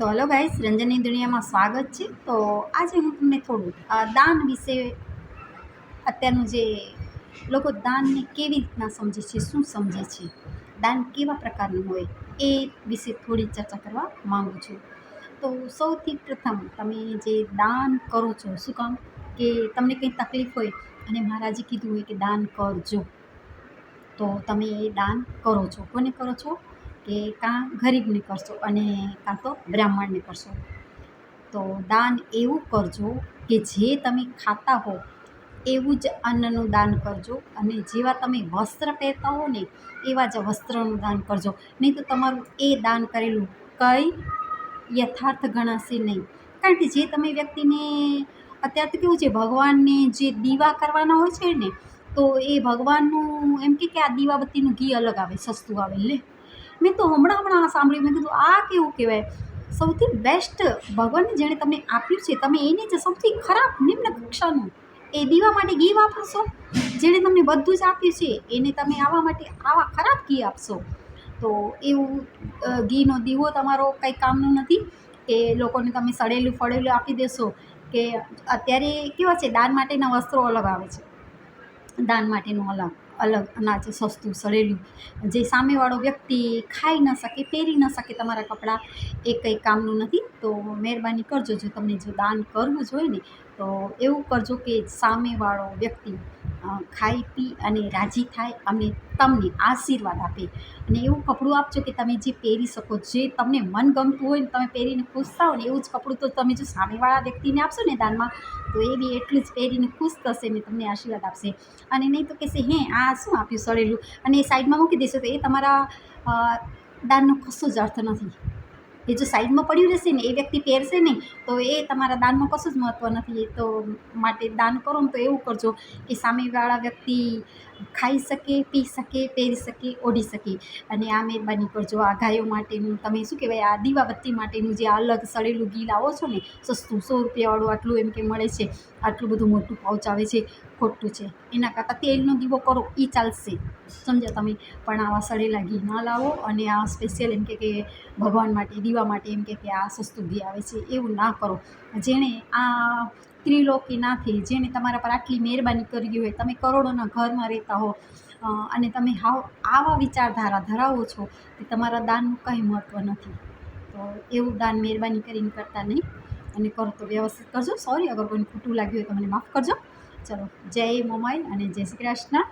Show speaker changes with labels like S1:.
S1: તો hello guys, રંજનની દુનિયામાં સ્વાગત છે। તો આજે હું તમને થોડું દાન વિશે, અત્યારનું જે લોકો દાનને કેવી રીતના સમજે છે, શું સમજે છે, દાન કેવા પ્રકારનું હોય એ વિશે થોડી ચર્ચા કરવા માગું છું। તો સૌથી પ્રથમ તમે જે દાન કરો છો, શું કામ કે તમને કંઈ તકલીફ હોય અને મહારાજે કીધું હોય કે દાન કરજો, તો તમે એ દાન કરો છો। કોને કરો છો કે કાં ગરીબને કરશો અને કાં તો બ્રાહ્મણને કરશો। તો દાન એવું કરજો કે જે તમે ખાતા હો એવું જ અન્નનું દાન કરજો, અને જેવા તમે વસ્ત્ર પહેરતા હો ને એવા જ વસ્ત્રનું દાન કરજો, નહીં તો તમારું એ દાન કરેલું કંઈ યથાર્થ ગણાશે નહીં। કારણ કે જે તમે વ્યક્તિને, અત્યારે તો કેવું છે, ભગવાનને જે દીવા કરવાના હોય છે ને, તો એ ભગવાનનું એમ કે આ દીવાબત્તીનું ઘી અલગ આવે, સસ્તું આવે। લે, મેં તો હમણાં સાંભળ્યું, મેં કીધું આ કેવું કહેવાય? સૌથી બેસ્ટ ભગવાનને જેણે તમને આપ્યું છે, તમે એને જ સૌથી ખરાબ નિમ્ન કક્ષાનું એ દીવા માટે ઘી વાપરશો? જેણે તમને બધું જ આપ્યું છે એને તમે આવા માટે આવા ખરાબ ઘી આપશો? તો એવું ઘીનો દીવો તમારો કંઈ કામનો નથી કે લોકોને તમે સડેલું ફળેલું આપી દેશો। કે અત્યારે કેવા છે, દાન માટેના વસ્ત્રો અલગ આવે છે, દાન માટેનું અલગ અનાજ સસ્તું સડેલું, જે સામેવાળો વ્યક્તિ ખાઈ ન શકે, પહેરી ન શકે તમારા કપડાં, એ કંઈ કામનું નથી। તો મહેરબાની કરજો, જો તમને જો દાન કરવું જ હોય ને તો એવું કરજો કે સામેવાળો વ્યક્તિ ખાઈ પી અને રાજી થાય અને તમને આશીર્વાદ આપે, અને એવું કપડું આપજો કે તમે જે પહેરી શકો, જે તમને મનગમતું હોય ને તમે પહેરીને ખુશ થાઓ ને એવું જ કપડું તો તમે જો સામેવાળા વ્યક્તિને આપશો ને દાનમાં, તો એ બી એટલું જ પહેરીને ખુશ થશે ને તમને આશીર્વાદ આપશે। અને નહીં તો કહેશે હે આ શું આપ્યું સડેલું, અને એ સાઈડમાં મૂકી દેશો, તો એ તમારા દાનનો કશો જ અર્થ નથી। એ જો સાઈડમાં પડ્યું રહેશે ને, એ વ્યક્તિ પહેરશે નહીં, તો એ તમારા દાનમાં કશું જ મહત્ત્વ નથી। તો માટે દાન કરો ને તો એવું કરજો કે સામેવાળા વ્યક્તિ ખાઈ શકે, પી શકે, પહેરી શકે, ઓઢી શકે। અને આ મહેરબાની કરજો, આ ગાયો માટેનું તમે શું કહેવાય, આ દીવાબત્તી માટેનું જે અલગ સડેલું ઘી લાવો છો ને, સસ્તું 100 રૂપિયાવાળું આટલું એમ કે મળે છે, આટલું બધું મોટું પાઉચ આવે છે, ખોટું છે। એના કરતાં તેલનો દીવો કરો એ ચાલશે, સમજ્યા તમે? પણ આવા સડેલા ઘી ના લાવો, અને આ સ્પેશિયલ એમ કે ભગવાન માટે દીવા માટે એમ કે આ સસ્તું ઘી આવે છે એવું ના કરો। જેણે આ ત્રિલોકીનાથે જેણે તમારા પર આટલી મહેરબાની કરી હોય, તમે કરોડોના ઘરમાં રહેતા હો અને તમે આવા વિચારધારા ધરાવો છો કે તમારા દાનનું કંઈ મહત્ત્વ નથી, તો એવું દાન મહેરબાની કરીને કરતા નહીં, અને કરો તો વ્યવસ્થિત કરજો। સોરી અગર કોઈને ખોટું લાગ્યું હોય તો મને માફ કરજો। ચલો, જય મોમાઈ અને જય શ્રી કૃષ્ણ।